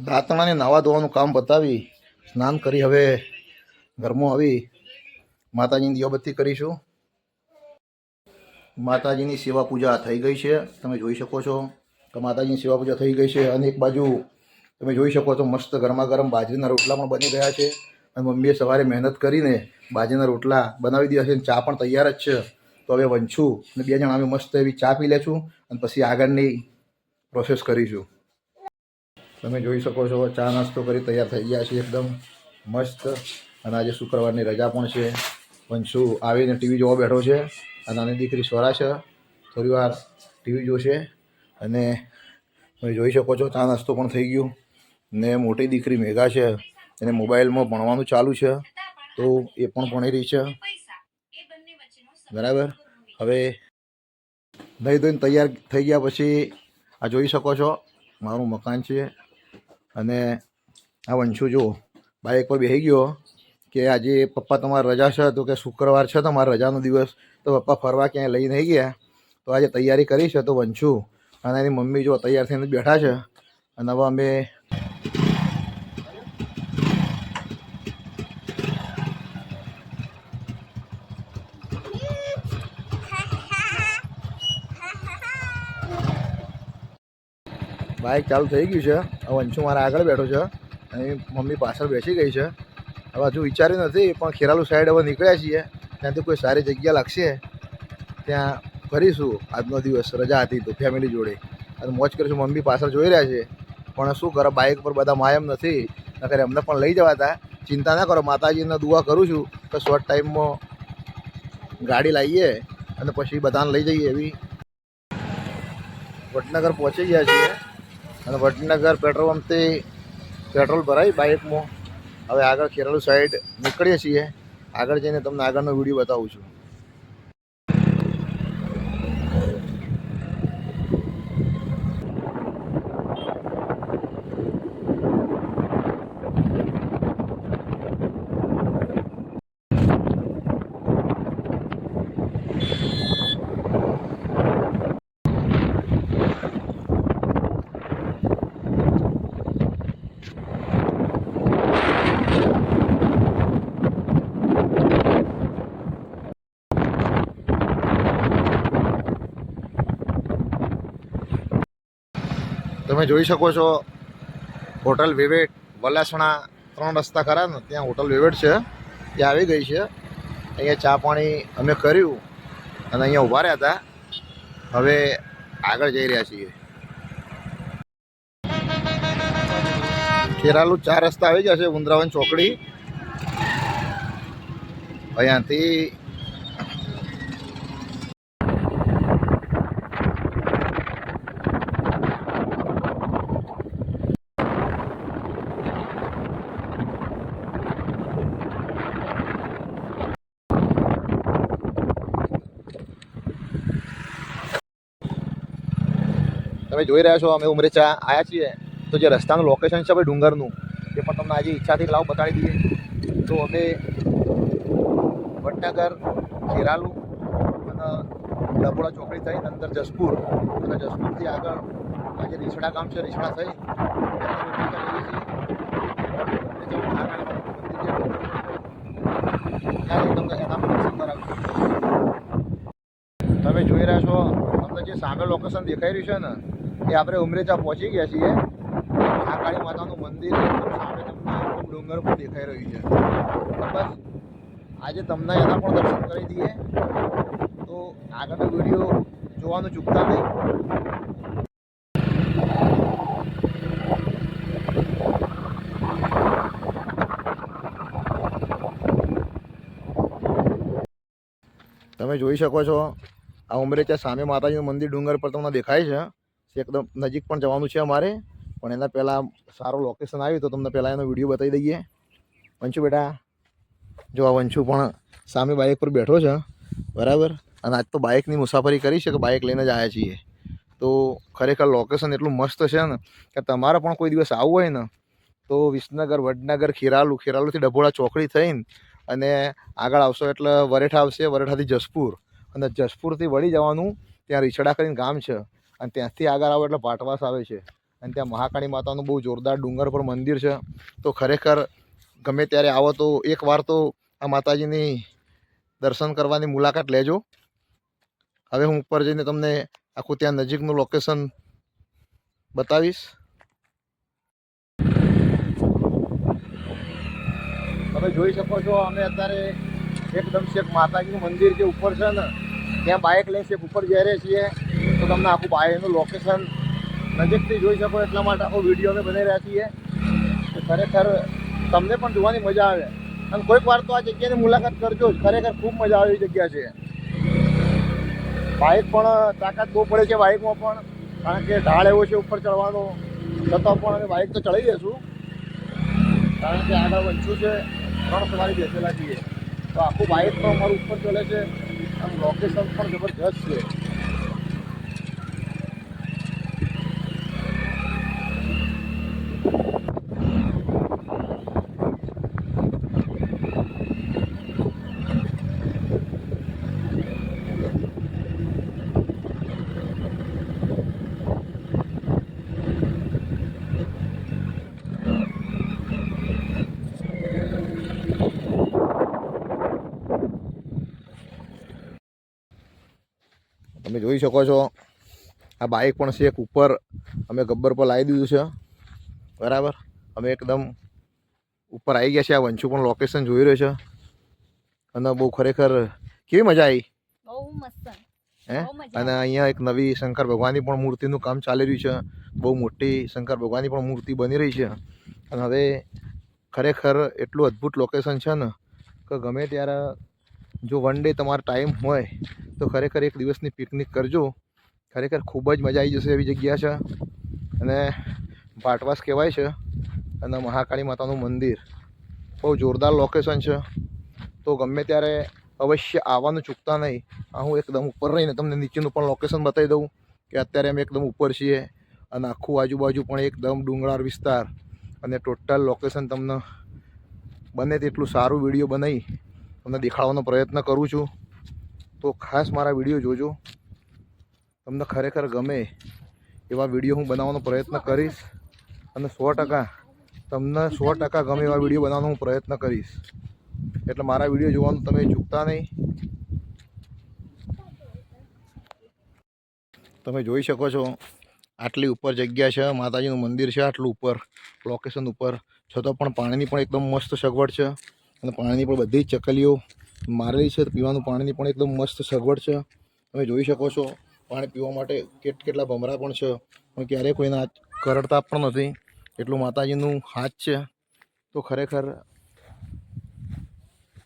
દાંતણાને નાવા ધોવાનું કામ પતાવી સ્નાન કરી હવે ઘરમાં આવી માતાજીની દીવાબત્તી કરીશું. માતાજીની સેવા પૂજા થઈ ગઈ છે. તમે જોઈ શકો છો કે માતાજીની સેવા પૂજા થઈ ગઈ છે. અને એક બાજુ તમે જોઈ શકો છો મસ્ત ગરમા ગરમ બાજરીના રોટલા પણ બની ગયા છે. અને મમ્મીએ સવારે મહેનત કરીને બાજરીના રોટલા બનાવી દીધા છે અને ચા પણ તૈયાર જ છે. તો હવે વંશુ અને બે જણા અમે મસ્ત એવી ચા પી લેશું અને પછી આગળની પ્રોસેસ કરીશું. તમે જોઈ શકો છો ચા નાસ્તો કરી તૈયાર થઈ ગયા છે એકદમ મસ્ત. અને આજે શુક્રવારની રજા પણ છે. વંશુ આવીને ટીવી જોવા બેઠો છે અને નાની દીકરી સ્વરા છે થોડી વાર ટીવી જોશે. અને તમે જોઈ શકો છો ચા નાસ્તો પણ થઈ ગયું. ને મોટી દીકરી મેઘા છે એને મોબાઈલમાં ભણવાનું ચાલુ છે તો એ પણ ભણી રહી છે બરાબર. હવે નહીં ધોઈને તૈયાર થઈ ગયા પછી આ જોઈ શકો છો મારું મકાન છે. અને આ વંશુ જો બાઇક પર બેસી ગયો કે આજે પપ્પા તમારી રજા છે તો કે શુક્રવાર છે તમારા રજાનો દિવસ તો પપ્પા ફરવા ક્યાંય લઈ નહીં ગયા તો આજે તૈયારી કરી છે. તો વંશુ અને એની મમ્મી જો તૈયાર થઈને બેઠા છે. અને હવે અમે બાઇક ચાલુ થઈ ગયું છે. હવે વંશુ મારા આગળ બેઠો છે અને મમ્મી પાછળ બેસી ગઈ છે. હવે હજુ વિચાર્યું નથી પણ ખેરાલુ સાઈડ હવે નીકળ્યા છીએ. ત્યાંથી કોઈ સારી જગ્યા લાગશે ત્યાં ફરીશું. આજનો દિવસ રજા હતી તો ફેમિલી જોડે અને મોજ કરીશું. મમ્મી પાછળ જોઈ રહ્યા છે પણ શું કરો બાઇક પર બધા માયમ નથી નકર એમને પણ લઈ જવા હતા. ચિંતા ના કરો માતાજીને દુઆ કરું છું કે શોર્ટ ટાઈમમાં ગાડી લાવીએ અને પછી બધાને લઈ જઈએ. એવી વડનગર પહોંચી ગયા છીએ અને વડનગર પેટ્રોલ પંપથી પેટ્રોલ ભરાય બાઇકમાં. હવે આગળ ખેરાલુ સાઈડ નીકળીએ છીએ. આગળ જઈને તમને આગળનો વિડીયો બતાવું છું. તમે જોઈ શકો છો હોટલ વેવેટ વલાસણા 3 રસ્તા ખરા ને ત્યાં હોટલ વેવેટ છે ત્યાં આવી ગઈ છે. અહીંયા ચા પાણી અમે કર્યું અને અહીંયા ઊભા રહ્યા હતા. હવે આગળ જઈ રહ્યા છીએ. ખેરાલુ 4 રસ્તા આવી ગયા છે. વૃંદાવન ચોકડી અહીંયાથી તમે જોઈ રહ્યા છો અમે ઉમરેચા આવ્યા છીએ. તો જે રસ્તાનું લોકેશન છે ભાઈ ડુંગરનું એ પણ તમને આજે ઈચ્છાથી લાવ બતાવી દઈએ. તો અમે વડનગર ખેરાલુ અને ડભોળા ચોકડી થઈને અંદર જસપુર અને જસપુરથી આગળ આજે રીછડા ગામ છે રીછડા થઈ તમે જોઈ રહ્યા છો. તમને જે સામે લોકેશન દેખાઈ રહ્યું છે ને એ આપણે ઉમરેચા પહોંચી ગયા છીએ. આ કાળી માતાનું મંદિર સામે તમને ડુંગર પણ દેખાઈ રહ્યું છે. બસ આજે તમને એના પણ દર્શન કરી દઈએ. તો આગળનો વિડીયો જોવાનું ચૂકતા નહીં. તમે જોઈ શકો છો આ ઉમરેચા સામે માતાજીનું મંદિર ડુંગર પર તમને દેખાય છે. એકદમ નજીક પણ જવાનું છે અમારે પણ એના પહેલાં સારું લોકેશન આવ્યું તો તમને પહેલાં એનો વિડીયો બતાવી દઈએ. વંશુ બેટા જો આ વંશુ પણ સામે બાઇક પર બેઠો છે બરાબર. અને આજ તો બાઇકની મુસાફરી કરી છે કે બાઇક લઈને જ આવ્યા છીએ. તો ખરેખર લોકેશન એટલું મસ્ત છે ને કે તમારે પણ કોઈ દિવસ આવવું હોય ને તો વિસનગર વડનગર ખેરાલુથી ડભોળા ચોકડી થઈને અને આગળ આવશો એટલે વરેઠા આવશે. વરેઠાથી જસપુર અને જસપુરથી વળી જવાનું ત્યાં રીછડા કરીને ગામ છે અને ત્યાંથી આગળ આવો એટલે પાટવાસ આવે છે. અને ત્યાં મહાકાળી માતાનું બહુ જોરદાર ડુંગર પર મંદિર છે. તો ખરેખર ગમે ત્યારે આવો તો એકવાર તો આ માતાજીની દર્શન કરવાની મુલાકાત લેજો. હવે હું ઉપર જઈને તમને આખું ત્યાં નજીકનું લોકેશન બતાવીશ. તમે જોઈ શકો છો અમે અત્યારે એકદમ છેક માતાજીનું મંદિર જે ઉપર છે ને ત્યાં બાઇક લઈને છેક ઉપર જઈ રહ્યા છીએ. તો તમને આખું બાઇકનું લોકેશન નજીકથી જોઈ શકો એટલા માટે આખો વિડીયો અમે બનાવી રહ્યા છીએ. ખરેખર તમને પણ જોવાની મજા આવે અને કોઈક વાર તો આ જગ્યાની મુલાકાત કરજો જ. ખરેખર ખૂબ મજા આવે એવી જગ્યા છે. બાઇક પણ તાકાત બહુ પડે છે બાઇકમાં પણ, કારણ કે ઢાળ એવો છે ઉપર ચડવાનો. છતાં પણ અમે બાઇક તો ચડી જઈશું, કારણ કે આગળ વંચું છે, 3 સવારી બેસેલા છીએ. તો આખું બાઇક પણ અમારું ઉપર ચડે છે અને લોકેશન પણ જબરજસ્ત છે. તમે જોઈ શકો છો આ બાઇક પણ છે એક ઉપર અમે ગબ્બર પર લાવી દીધું છે. બરાબર, અમે એકદમ ઉપર આવી ગયા છે. આ વંશુ પણ લોકેશન જોઈ રહ્યો છે અને બહુ ખરેખર કેવી મજા આવી. બહુ મસ્ત હે, અને અહીંયા એક નવી શંકર ભગવાનની પણ મૂર્તિનું કામ ચાલી રહ્યું છે. બહુ મોટી શંકર ભગવાનની પણ મૂર્તિ બની રહી છે. અને હવે ખરેખર એટલું અદ્ભુત લોકેશન છે ને કે ગમે ત્યારે જો વન ડે તમારો ટાઈમ હોય તો ખરેખર એક દિવસની પિકનિક કરજો. ખરેખર ખૂબ જ મજા આવી જશે એવી જગ્યા છે. અને પાટવાસ કહેવાય છે અને મહાકાળી માતાનું મંદિર બહુ જોરદાર લોકેશન છે. તો ગમે ત્યારે અવશ્ય આવવાનું ચૂકતા નહીં. હું એકદમ ઉપર રહીને તમને નીચેનું પણ લોકેશન બતાવી દઉં કે અત્યારે અમે એકદમ ઉપર છીએ અને આખું આજુબાજુ પણ એકદમ ડુંગરાળ વિસ્તાર અને ટોટલ લોકેશન તમને બને તેટલું સારું વિડીયો બનાવી તમને દેખાડવાનો પ્રયત્ન કરું છું. તો ખાસ મારા વિડીયો જોજો. તમને ખરેખર ગમે એવા વિડીયો હું બનાવવાનો પ્રયત્ન કરીશ અને 100% તમને 100% ગમે એવા વિડીયો બનાવવાનો હું પ્રયત્ન કરીશ. એટલે મારા વિડીયો જોવાનું તમે ચૂકતા નહીં. તમે જોઈ શકો છો આટલી ઉપર જગ્યા છે, માતાજીનું મંદિર છે આટલું ઉપર લોકેશન ઉપર, છતાં પણ પાણીની પણ એકદમ મસ્ત સગવડ છે. અને પાણીની પણ બધી જ ચકલીઓ મારેલી છે. પીવાનું પાણીની પણ એકદમ મસ્ત સગવડ છે. તમે જોઈ શકો છો પાણી પીવા માટે કેટલા ભમરા પણ છે, પણ ક્યારેય કોઈને કરડતા પણ નથી. એટલું માતાજીનું હાથ છે. તો ખરેખર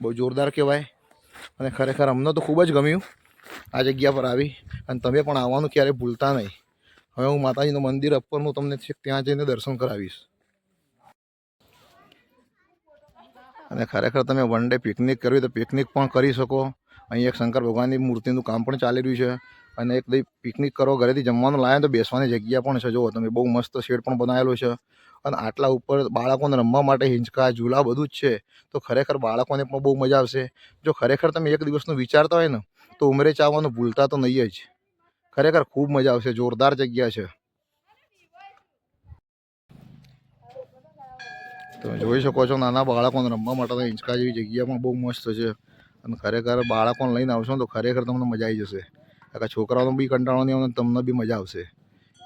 બહુ જોરદાર કહેવાય. અને ખરેખર અમને તો ખૂબ જ ગમ્યું આ જગ્યા પર આવી. અને તમે પણ આવવાનું ક્યારેય ભૂલતા નહીં. હવે હું માતાજીનું મંદિર ઉપરનું તમને ત્યાં જઈને દર્શન કરાવીશ. અને ખરેખર તમે વન ડે પિકનિક કરવી તો પિકનિક પણ કરી શકો. અહીં એક શંકર ભગવાનની મૂર્તિનું કામ પણ ચાલી રહ્યું છે. અને એક દઈ પિકનિક કરો, ઘરેથી જમવાનું લાવે તો બેસવાની જગ્યા પણ છે. જુઓ તમે, બહુ મસ્ત શેડ પણ બનાવેલો છે. અને આટલા ઉપર બાળકોને રમવા માટે હિંચકા ઝૂલા બધું જ છે. તો ખરેખર બાળકોને પણ બહુ મજા આવશે. જો ખરેખર તમે એક દિવસનું વિચારતા હોય ને તો ઉમરેચ આવવાનું ભૂલતા તો નહીં જ. ખરેખર ખૂબ મજા આવશે. જોરદાર જગ્યા છે. તમે જોઈ શકો છો નાના બાળકોને રમવા માટે હિંચકા જેવી જગ્યા પણ બહુ મસ્ત છે. અને ખરેખર બાળકોને લઈને આવશો તો ખરેખર તમને મજા આવી જશે. કારણ કે છોકરાઓને બી કંટાળો નહીં આવે, તમને બી મજા આવશે.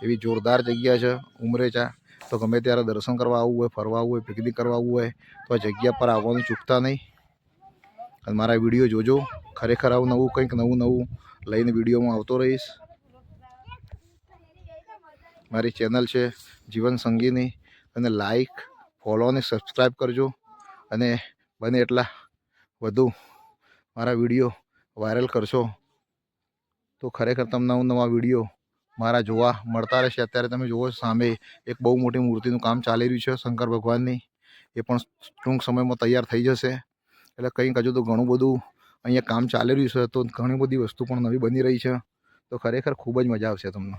એવી જોરદાર જગ્યા છે ઉમરેચા. તો ગમે ત્યારે દર્શન કરવા આવવું હોય, ફરવા આવવું હોય, પિકનિક કરવા આવવું હોય તો આ જગ્યા પર આવવાનું ચૂકતા નહીં. અને મારા વિડીયો જોજો. ખરેખર આવું નવું કંઈક નવું લઈને વિડીયોમાં આવતો રહીશ. મારી ચેનલ છે જીવન સંગીની, અને લાઈક, ફોલો અને સબસ્ક્રાઈબ કરજો. અને બને એટલા વધુ મારા વિડીયો વાયરલ કરશો તો ખરેખર તમને નવા વિડીયો મારા જોવા મળતા રહેશે. અત્યારે તમે જુઓ સામે એક બહુ મોટી મૂર્તિનું કામ ચાલી રહ્યું છે શંકર ભગવાનની. એ પણ ટૂંક સમયમાં તૈયાર થઈ જશે. એટલે કંઈક હજુ તો ઘણું બધું અહીંયા કામ ચાલી રહ્યું છે. તો ઘણી બધી વસ્તુ પણ નવી બની રહી છે. તો ખરેખર ખૂબ જ મજા આવશે તમને.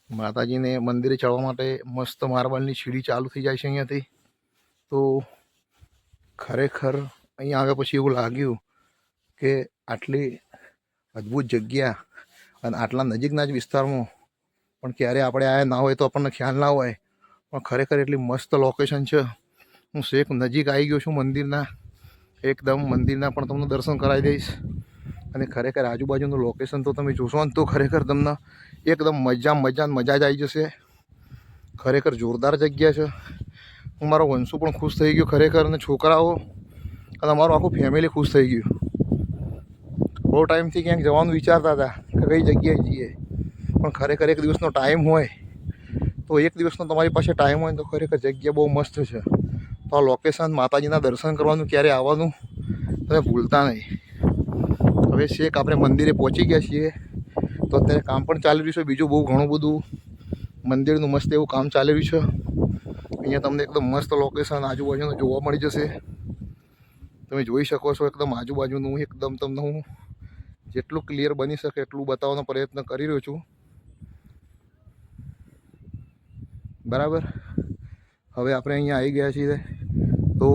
માતાજીને મંદિરે ચડવા માટે મસ્ત માર્બલની સીડી ચાલુ થઈ જાય છે અહીંયાથી. તો ખરેખર અહીંયા આવ્યા પછી એવું લાગ્યું કે આટલી અદ્ભુત જગ્યા અને આટલા નજીકના જ વિસ્તારમાં પણ ક્યારે આપણે આવ્યા ના હોય તો આપણને ખ્યાલ ના હોય, પણ ખરેખર એટલી મસ્ત લોકેશન છે. હું શેખ નજીક આવી ગયો છું મંદિરના, એકદમ મંદિરના પણ તમને દર્શન કરાવી દઈશ. અને ખરેખર આજુબાજુનું લોકેશન તો તમે જોશો ને તો ખરેખર તમને એકદમ મજા જ આવી જશે. ખરેખર જોરદાર જગ્યા છે. હું મારો વંશુ પણ ખુશ થઈ ગયો ખરેખર, અને છોકરાઓ અને અમારું આખું ફેમિલી ખુશ થઈ ગયું. બહુ ટાઈમથી ક્યાંક જવાનું વિચારતા હતા કે કઈ જગ્યાએ જઈએ, પણ ખરેખર એક દિવસનો ટાઈમ હોય તો એક દિવસનો તમારી પાસે ટાઈમ હોય તો ખરેખર જગ્યા બહુ મસ્ત છે. તો આ લોકેશન માતાજીના દર્શન કરવાનું ક્યારે આવવાનું તમે ભૂલતા નહીં. હવે શેખ આપણે મંદિરે પહોંચી ગયા છીએ, તો અત્યારે કામ પણ ચાલી રહ્યું છે. બીજું બહુ ઘણું બધું મંદિરનું મસ્ત એવું કામ ચાલી રહ્યું છે. અહીંયા તમને એકદમ મસ્ત લોકેશન આજુબાજુનું જોવા મળી જશે. તમે જોઈ શકો છો એકદમ આજુબાજુનું, એકદમ તમને હું જેટલું ક્લિયર બની શકે એટલું બતાવવાનો પ્રયત્ન કરી રહ્યો છું. બરાબર, હવે આપણે અહીંયા આવી ગયા છીએ તો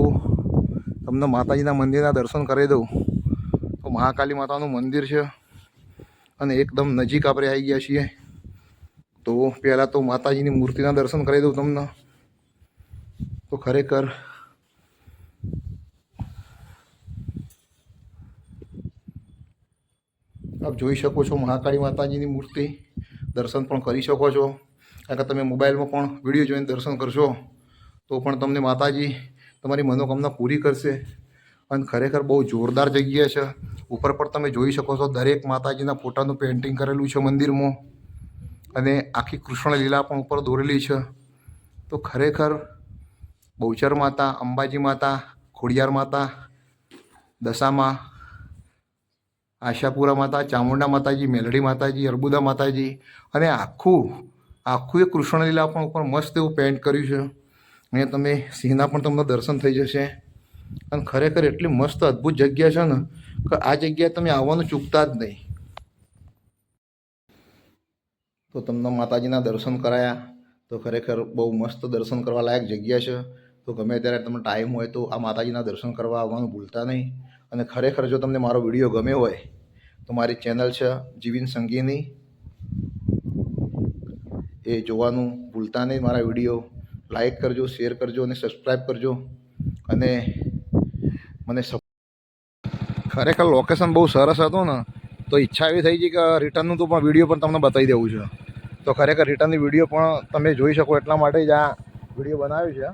તમને માતાજીના મંદિરના દર્શન કરી દઉં. તો મહાકાલી માતાનું મંદિર છે અને એકદમ નજીક આપણે આવી ગયા છીએ. તો પહેલાં તો માતાજીની મૂર્તિના દર્શન કરી દઉં તમને. તો ખરેખર આપ જોઈ શકો છો મહાકાળી માતાજીની મૂર્તિ, દર્શન પણ કરી શકો છો. કારણ કે તમે મોબાઈલમાં પણ વિડીયો જોઈને દર્શન કરશો તો પણ તમને માતાજી તમારી મનોકામના પૂરી કરશે. અને ખરેખર બહુ જોરદાર જગ્યા છે. ઉપર પર તમે જોઈ શકો છો દરેક માતાજીના ફોટાનું પેઇન્ટિંગ કરેલું છે મંદિરમાં, અને આખી કૃષ્ણ લીલા પણ ઉપર દોરેલી છે. તો ખરેખર બહુચર માતા, અંબાજી માતા, ખોડિયાર માતા, દશામાં, આશાપુરા માતા, ચામુંડા માતાજી, મેલડી માતાજી, અર્બુદા માતાજી, અને આખું એક કૃષ્ણલીલા પણ ઉપર મસ્ત એવું પેઇન્ટ કર્યું છે. અહીંયા તમે સિંહના પણ તમને દર્શન થઈ જશે. અને ખરેખર એટલી મસ્ત અદ્ભુત જગ્યા છે ને કે આ જગ્યાએ તમે આવવાનું ચૂકતા જ નહીં. તો તમને માતાજીના દર્શન કરાયા તો ખરેખર બહુ મસ્ત દર્શન કરવા લાયક જગ્યા છે. તો ગમે ત્યારે તમને ટાઈમ હોય તો આ માતાજીના દર્શન કરવા આવવાનું ભૂલતા નહીં. અને ખરેખર જો તમને મારો વિડીયો ગમ્યો હોય તો મારી ચેનલ છે જીવિન સંગીની, એ જોવાનું ભૂલતા નહીં. મારા વિડીયો લાઈક કરજો, શેર કરજો અને સબસ્ક્રાઈબ કરજો. અને મને ખરેખર લોકેશન બહુ સરસ હતું ને, તો ઈચ્છા એવી થઈ ગઈ કે રિટર્નનું તો પણ વિડીયો પણ તમને બતાવી દેવું છે. તો ખરેખર રિટર્નની વિડીયો પણ તમે જોઈ શકો એટલા માટે જ આ વિડીયો બનાવ્યો છે.